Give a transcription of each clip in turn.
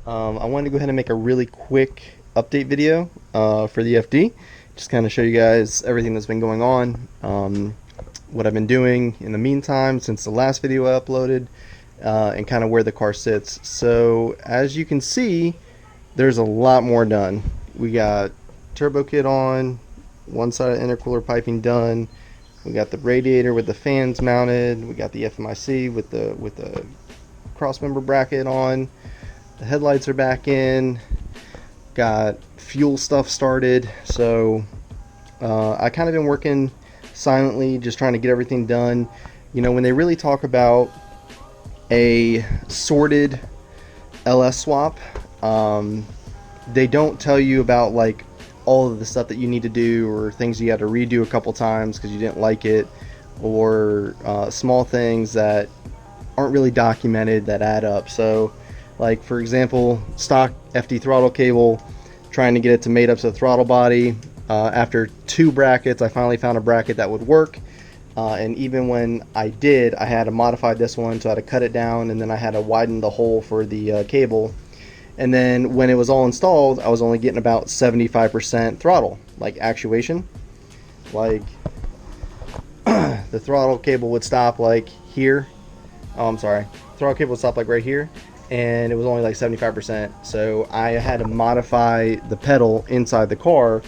I wanted to go ahead and make a really quick update video for the FD. Just kind of show you guys everything that's been going on, what I've been doing in the meantime since the last video I uploaded, and kind of where the car sits. So as you can see, there's a lot more done. We got turbo kit on, one side of intercooler piping done. We got the radiator with the fans mounted. We got the FMIC with the cross member bracket on. The headlights are back in. Got fuel stuff started. So I kind of been working silently, just trying to get everything done. You know, when they really talk about a sorted LS swap, they don't tell you about like all of the stuff that you need to do, or things you had to redo a couple times because you didn't like it, or small things that aren't really documented that add up. So like for example, stock FD throttle cable, trying to get it to mate up to the throttle body. After 2 brackets, I finally found a bracket that would work. And even when I did, I had to modify this one, so I had to cut it down, and then I had to widen the hole for the cable. And then when it was all installed, I was only getting about 75% throttle, like actuation. Like the throttle cable would stop like here. Oh, I'm sorry. Throttle cable would stop like right here, and it was only like 75%. So I had to modify the pedal inside the car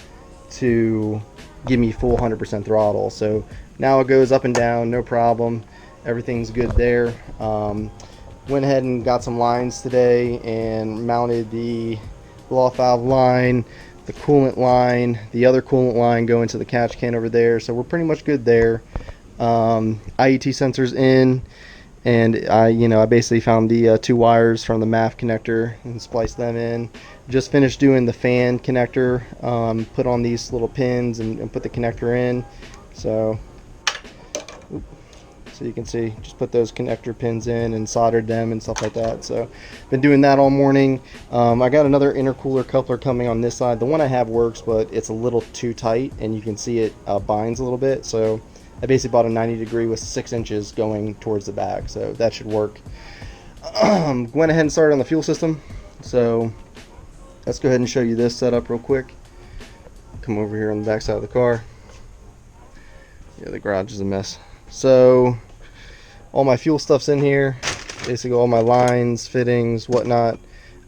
to give me full 100% throttle. So now it goes up and down, no problem. Everything's good there. Went ahead and got some lines today and mounted the blow-off valve line, the coolant line, the other coolant line going to the catch can over there. So we're pretty much good there. IET sensors in, and I basically found the 2 wires from the MAF connector and spliced them in. Just finished doing the fan connector, put on these little pins and put the connector in. So you can see, just put those connector pins in and soldered them and stuff like that. So been doing that all morning. I got another intercooler coupler coming on this side. The one I have works, but it's a little too tight, and you can see it binds a little bit. So I basically bought a 90 degree with 6 inches going towards the back, so that should work. Went ahead and started on the fuel system. So let's go ahead and show you this setup real quick. Come over here on the back side of the car. Yeah, the garage is a mess. So all my fuel stuff's in here, basically all my lines, fittings, whatnot.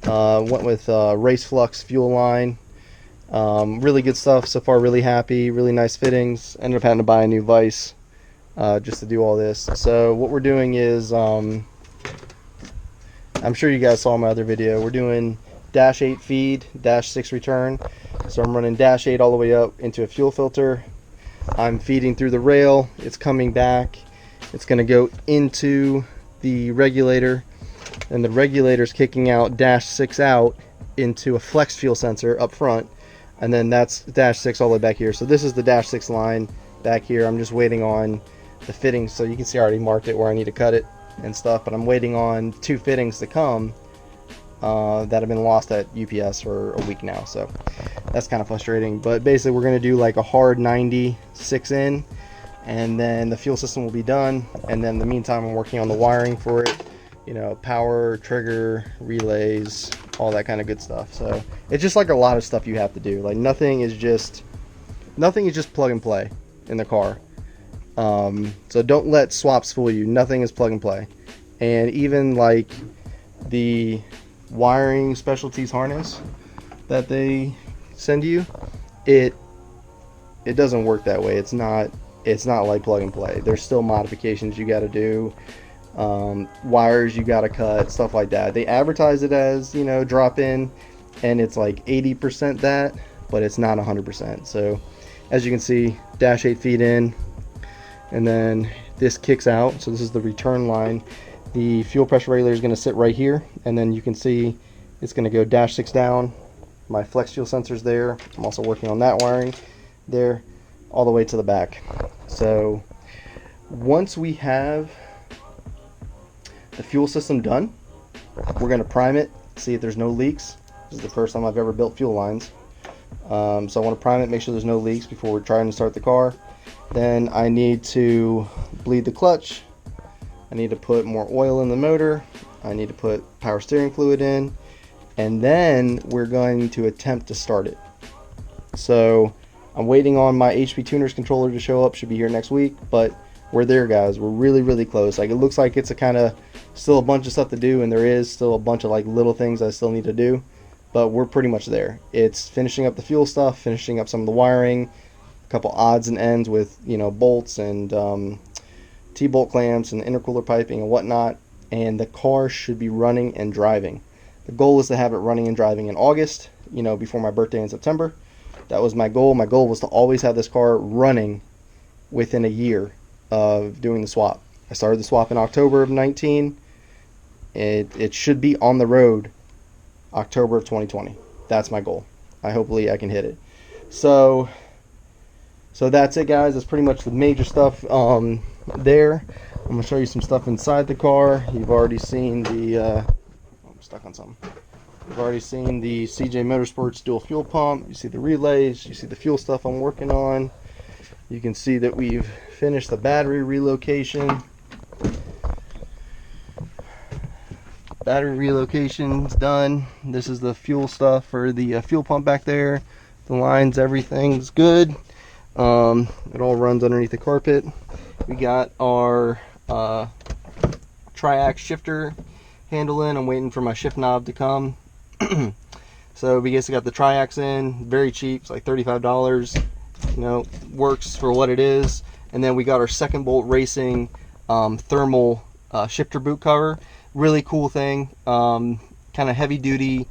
Went with Race Flux fuel line. Really good stuff so far, really happy, really nice fittings. Ended up having to buy a new vise just to do all this. So what we're doing is, I'm sure you guys saw my other video, we're doing -8 feed, -6 return. So I'm running -8 all the way up into a fuel filter. I'm feeding through the rail, it's coming back, it's going to go into the regulator, and the regulator's kicking out -6 out into a flex fuel sensor up front, and then that's -6 all the way back here. So this is the -6 line back here. I'm just waiting on the fittings, so you can see I already marked it where I need to cut it and stuff, but I'm waiting on 2 fittings to come that have been lost at UPS for a week now, so that's kind of frustrating. But basically we're going to do like a hard 96 in, and then the fuel system will be done. And then in the meantime, I'm working on the wiring for it, power, trigger, relays, all that kind of good stuff. So it's just like a lot of stuff you have to do. Like nothing is just plug and play in the car. So don't let swaps fool you. Nothing is plug and play. And even like the wiring specialties harness that they send you, it doesn't work that way. It's not like plug and play. There's still modifications you got to do, wires you got to cut, stuff like that. They advertise it as drop in, and it's like 80% that, but it's not 100%. So as you can see, -8 feet in, and then this kicks out. So this is the return line. The fuel pressure regulator is going to sit right here, and then you can see it's going to go -6 down. My flex fuel sensor's there. I'm also working on that wiring there, all the way to the back. So once we have the fuel system done, we're going to prime it, see if there's no leaks. This is the first time I've ever built fuel lines. So I want to prime it, make sure there's no leaks before we're trying to start the car. Then I need to bleed the clutch. I need to put more oil in the motor. I need to put power steering fluid in, and then we're going to attempt to start it. So I'm waiting on my HPtuners controller to show up. Should be here next week, but we're there, guys. We're really close. Like, it looks like it's a kind of still a bunch of stuff to do, and there is still a bunch of like little things I still need to do, but we're pretty much there. It's finishing up the fuel stuff, finishing up some of the wiring, a couple odds and ends with, you know, bolts and T-bolt clamps and intercooler piping and whatnot, and the car should be running and driving. The goal is to have it running and driving in August, you know, before my birthday in September. That was my goal. My goal was to always have this car running within a year of doing the swap. I started the swap in October of 19. It should be on the road October of 2020. That's my goal. Hopefully I can hit it. So that's it, guys. That's pretty much the major stuff there. I'm going to show you some stuff inside the car. You've already seen the I'm stuck on something. You've already seen the CJ Motorsports dual fuel pump. You see the relays. You see the fuel stuff I'm working on. You can see that we've finished the battery relocation. Battery relocation's done. This is the fuel stuff for the fuel pump back there. The lines, everything's good. It all runs underneath the carpet. We got our tri-ax shifter handle in. I'm waiting for my shift knob to come. So we just got the tri-ax in, very cheap. It's like $35. You know, works for what it is. And then we got our second bolt racing thermal shifter boot cover. Really cool thing. Kind of heavy duty.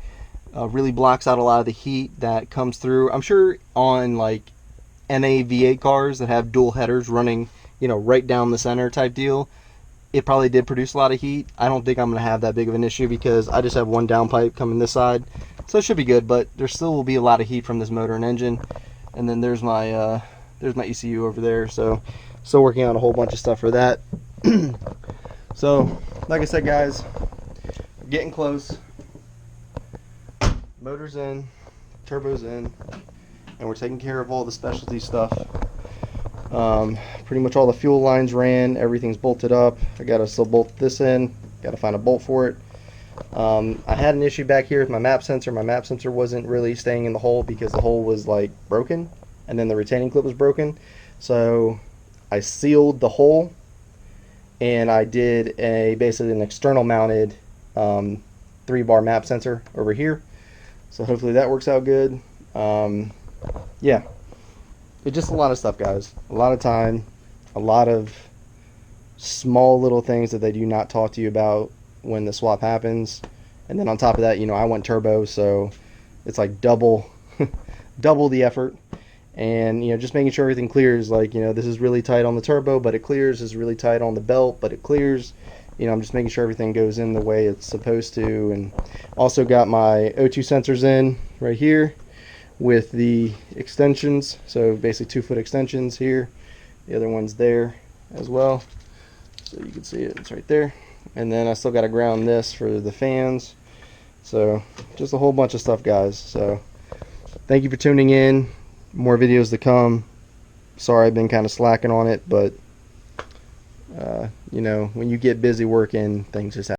Really blocks out a lot of the heat that comes through. I'm sure on like NA V8 cars that have dual headers running, you know, right down the center type deal, it probably did produce a lot of heat. I don't think I'm going to have that big of an issue because I just have one downpipe coming this side. So it should be good, but there still will be a lot of heat from this motor and engine. And then there's my ECU over there. So still working on a whole bunch of stuff for that. So like I said, guys, we're getting close. Motor's in, turbo's in, and we're taking care of all the specialty stuff. Pretty much all the fuel lines ran, everything's bolted up. I gotta still bolt this in, gotta find a bolt for it. I had an issue back here with my map sensor. My map sensor wasn't really staying in the hole because the hole was like broken, and then the retaining clip was broken. So I sealed the hole, and I did basically an external mounted 3-bar map sensor over here. So hopefully that works out good. Yeah, it's just a lot of stuff, guys. A lot of time, a lot of small little things that they do not talk to you about when the swap happens. And then on top of that, you know, I went turbo, so it's like double the effort. And, you know, just making sure everything clears. Like, you know, this is really tight on the turbo, but it clears. This is really tight on the belt, but it clears. You know, I'm just making sure everything goes in the way it's supposed to. And also got my O2 sensors in right here with the extensions. So basically 2-foot extensions here. The other one's there as well. So you can see it, it's right there. And then I still got to ground this for the fans. So just a whole bunch of stuff, guys. So thank you for tuning in. More videos to come. Sorry I've been kind of slacking on it, but you know, when you get busy working, things just happen.